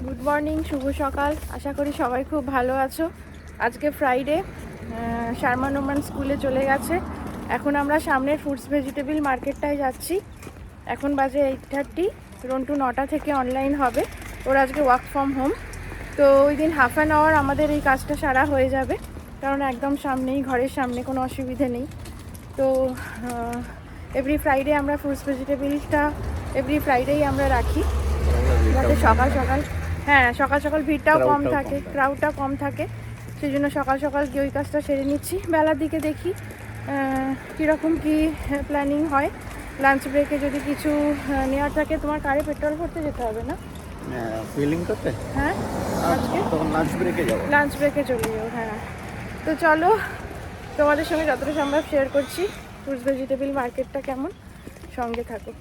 Good morning, শুভ সকাল। আশা করি সবাই খুব ভালো আছো। আজকে ফ্রাইডে, শারমান ওমান স্কুলে চলে গেছে। এখন আমরা সামনের ফ্রুটস ভেজিটেবল মার্কেটটায় যাচ্ছি। এখন বাজে 8:30। রন্টু 9টা থেকে অনলাইন হবে। ওর আজকে ওয়ার্ক ফ্রম হোম, তো ওই দিন হাফ অ্যান আওয়ার আমাদের এই কাজটা সারা হয়ে যাবে, কারণ একদম সামনেই, ঘরের সামনে, কোনো অসুবিধে নেই। তো এভরি ফ্রাইডে আমরা ফ্রুটস ভেজিটেবলটা এভরি ফ্রাইডেই আমরা রাখি, যাতে সকাল সকাল, হ্যাঁ সকাল সকাল ভিড়টাও কম থাকে, ক্রাউডটা কম থাকে। সেই জন্য সকাল সকাল গিয়ে ওই কাজটা সেরে নিচ্ছি। বেলার দিকে দেখি কীরকম কী প্ল্যানিং হয়। লাঞ্চ ব্রেকে যদি কিছু নেওয়ার থাকে। তোমার কারে পেট্রোল ভরতে যেতে হবে না? ফিলিং করতে? হ্যাঁ, আজকে তখন লাঞ্চ ব্রেকে যাবো। লাঞ্চ ব্রেকে চলে যাও। হ্যাঁ, তো চলো, তোমাদের সঙ্গে যতটা সম্ভব শেয়ার করছি ফ্রুটস ভেজিটেবল মার্কেটটা কেমন, সঙ্গে থাকো।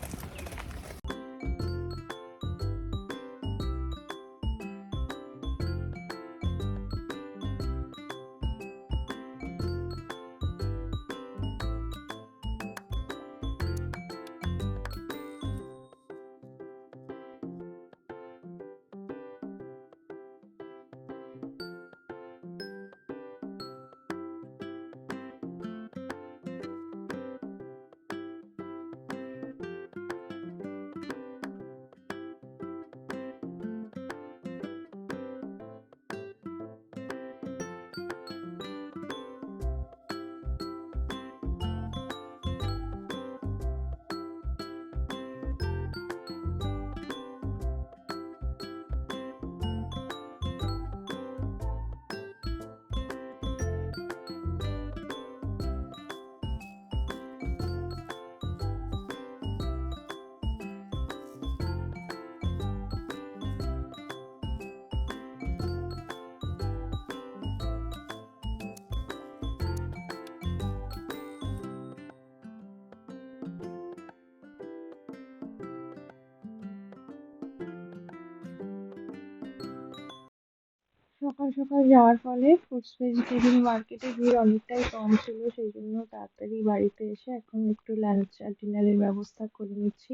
সকাল সকাল যাওয়ার ফলে ফ্রুটস ভেজিটেবল মার্কেটে ভিড় অনেকটাই কম ছিল, সেই জন্য তাড়াতাড়ি বাড়িতে এসে এখন একটু লাঞ্চ আর ডিনারের ব্যবস্থা করে নিচ্ছি।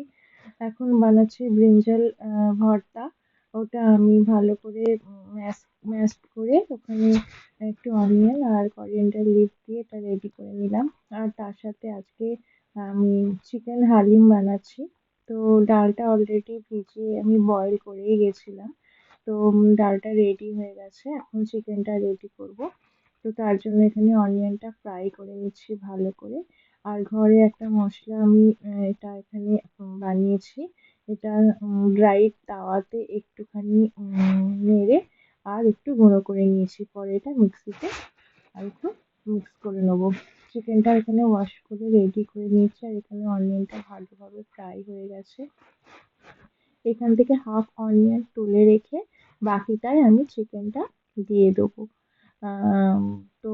এখন বানাচ্ছি ব্রিঞ্জাল ভর্তা। ওটা আমি ভালো করে ম্যাশ করে ওখানে একটু অনিয়ন আর করিয়েন্ডার লিভ দিয়ে এটা রেডি করে নিলাম। আর তার সাথে আজকে আমি চিকেন হালিম বানাচ্ছি। তো ডালটা অলরেডি ভিজিয়ে আমি বয়েল করেই গেছিলাম। তো ডালটা রেডি হয়ে গেছে, এখন চিকেনটা রেডি করব। তো তার জন্য এখানে অনিয়নটা ফ্রাই করে নিচ্ছি ভালো করে। আর ঘরে একটা মশলা আমি এটা এখানে বানিয়েছি। এটা ড্রাই তাওয়াতে একটুখানি নেড়ে আর একটু গুঁড়ো করে নিয়েছি, পরে এটা মিক্সিতে আর একটু মিক্স করে নেবো। চিকেনটা এখানে ওয়াশ করে রেডি করে নিয়েছি, আর এখানে অনিয়নটা ভালোভাবে ফ্রাই হয়ে গেছে। এখান থেকে হাফ অনিয়ন তুলে রেখে বাকিটায় আমি চিকেনটা দিয়ে দেবো। তো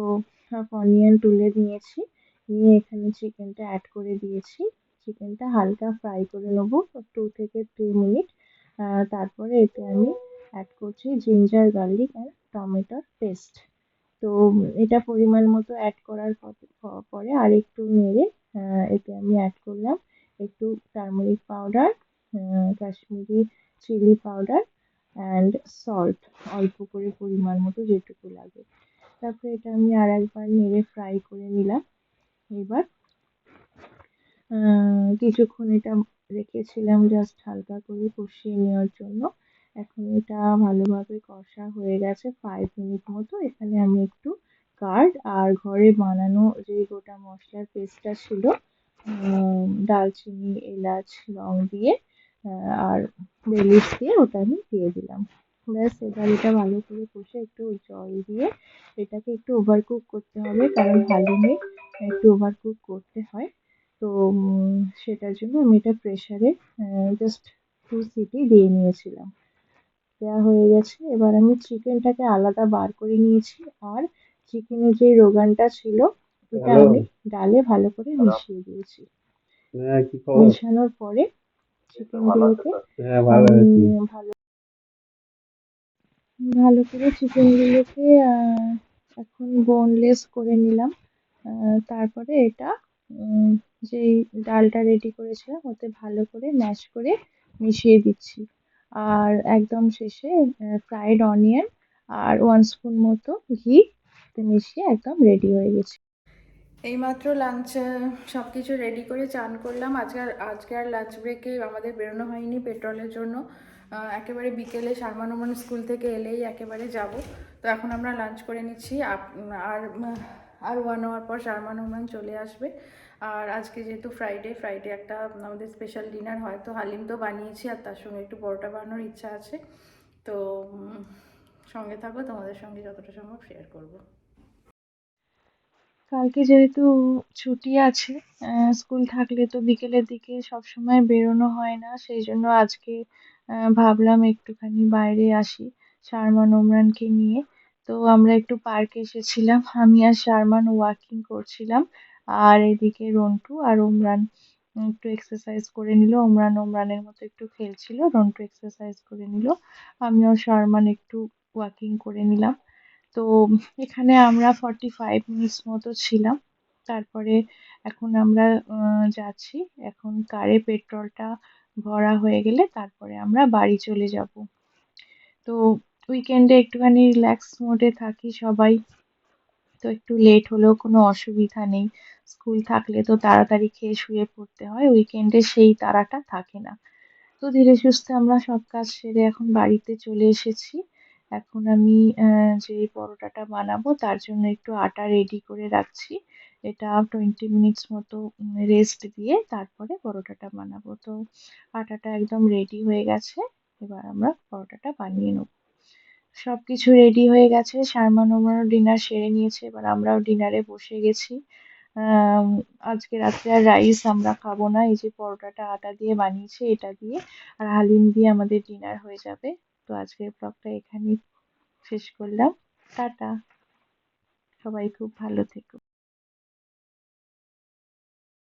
হাফ অনিয়ন তুলে নিয়েছি, নিয়ে এখানে চিকেনটা অ্যাড করে দিয়েছি। চিকেনটা হালকা ফ্রাই করে নেবো 2 থেকে 3 মিনিট। তারপরে এতে আমি অ্যাড করছি জিঞ্জার গার্লিক অ্যান্ড টমেটোর পেস্ট। তো এটা পরিমাণ মতো অ্যাড করার পরে আর একটু নেড়ে এতে আমি অ্যাড করলাম একটু turmeric powder, Kashmiri chilli powder and salt, অল্প করে পরিমাণ মতো যেটুকু লাগে। তারপরে এটা আমি আর একবার নেড়ে ফ্রাই করে নিলাম। এবার কিছুক্ষণ এটা রেখেছিলাম জাস্ট হালকা করে কষিয়ে নেওয়ার জন্য। এখন এটা ভালোভাবে কষা হয়ে গেছে 5 মিনিট মতো। এখানে আমি একটু কার্ড আর ঘরে বানানো যে গোটা মশলার পেস্টটা ছিল, দারচিনি, এলাচ, লং দিয়ে আর বে লিফ দিয়ে ওটা আমি দিয়ে দিলাম। ব্যাস, এবার এটা ভালো করে কষে একটু জল দিয়ে এটাকে একটু ওভারকুক করতে হবে, কারণ হালিমে একটু ওভারকুক করতে হয়। তো সেটার জন্য আমি এটা প্রেসারে জাস্ট 2 সিটি দিয়ে নিয়েছিলাম। দেওয়া হয়ে গেছে। এবার আমি চিকেনটাকে আলাদা বার করে নিয়েছি, আর চিকেনের যে রোগানটা ছিল ওটা আমি ডালে ভালো করে মিশিয়ে দিয়েছি। মেশানোর পরে চিকেনগুলোকে আমি ভালো ভালো করে চিকেনগুলোকে এখন বোনলেস করে নিলাম। তারপরে এটা যেই ডালটা রেডি করেছিলাম ওতে ভালো করে ম্যাশ করে মিশিয়ে দিচ্ছি। আর একদম শেষে ফ্রাইড অনিয়ন আর 1 স্পুন মতো ঘি মিশিয়ে একদম রেডি হয়ে গেছে। এইমাত্র লাঞ্চ সব কিছু রেডি করে চান করলাম। আজকে আর লাঞ্চ ব্রেকে আমাদের বেরোনো হয়নি পেট্রোলের জন্য। একেবারে বিকেলে সারমান ওমান স্কুল থেকে এলেই একেবারে যাব। তো এখন আমরা লাঞ্চ করে নিচ্ছি। আর আর 1 আওয়ার পর সারমান ওমান চলে আসবে। আর আজকে যেহেতু ফ্রাইডে একটা আমাদের স্পেশাল ডিনার হয়, তো হালিম তো বানিয়েছি আর তার সঙ্গে একটু পরোটা বানানোর ইচ্ছা আছে। তো সঙ্গে থাকো, তোমাদের সঙ্গে যতটা সম্ভব শেয়ার করবো। কালকে যেহেতু ছুটি আছে, স্কুল থাকলে তো বিকেলের দিকে সবসময় বেরোনো হয় না, সেই জন্য আজকে ভাবলাম একটুখানি বাইরে আসি শারমান ওমরানকে নিয়ে। তো আমরা একটু পার্কে এসেছিলাম, আমি আর শারমান ওয়াকিং করছিলাম, আর এদিকে রন্টু আর ওমরান একটু এক্সারসাইজ করে নিল। ওমরানের মতো একটু খেলছিল, রন্টু এক্সারসাইজ করে নিল, আমিও শারমান একটু ওয়াকিং করে নিলাম। তো এখানে আমরা 45 মিনিটস মতো ছিলাম। তারপরে এখন আমরা যাচ্ছি। এখন কারে পেট্রোলটা ভরা হয়ে গেলে তারপরে আমরা বাড়ি চলে যাব। তো উইকেন্ডে একটুখানি রিল্যাক্স মোডে থাকি সবাই, তো একটু লেট হলেও কোনো অসুবিধা নেই। স্কুল থাকলে তো তাড়াতাড়ি খেয়ে শুয়ে পড়তে হয়, উইকেন্ডে সেই তাড়াটা থাকে না। তো ধীরে সুস্থে আমরা সব কাজ সেরে এখন বাড়িতে চলে এসেছি। এখন আমি যে পরোটাটা বানাবো তার জন্য একটু আটা রেডি করে রাখছি। এটা 20 মিনিটস মতো রেস্ট দিয়ে তারপরে পরোটাটা বানাবো। তো আটাটা একদম রেডি হয়ে গেছে, এবার আমরা পরোটাটা বানিয়ে নেব। সবকিছু রেডি হয়ে গেছে, সারমান ওমারও ডিনার সেরে নিয়েছে, এবার আমরাও ডিনারে বসে গেছি। আম, আজকে রাত্রে আর রাইস আমরা খাবো না, এই যে পরোটাটা আটা দিয়ে বানিয়েছি এটা দিয়ে আর হালিম দিয়ে আমাদের ডিনার হয়ে যাবে। তো আজকের ব্লগটা এখানেই শেষ করলাম। টাটা, সবাই খুব ভালো থেকো।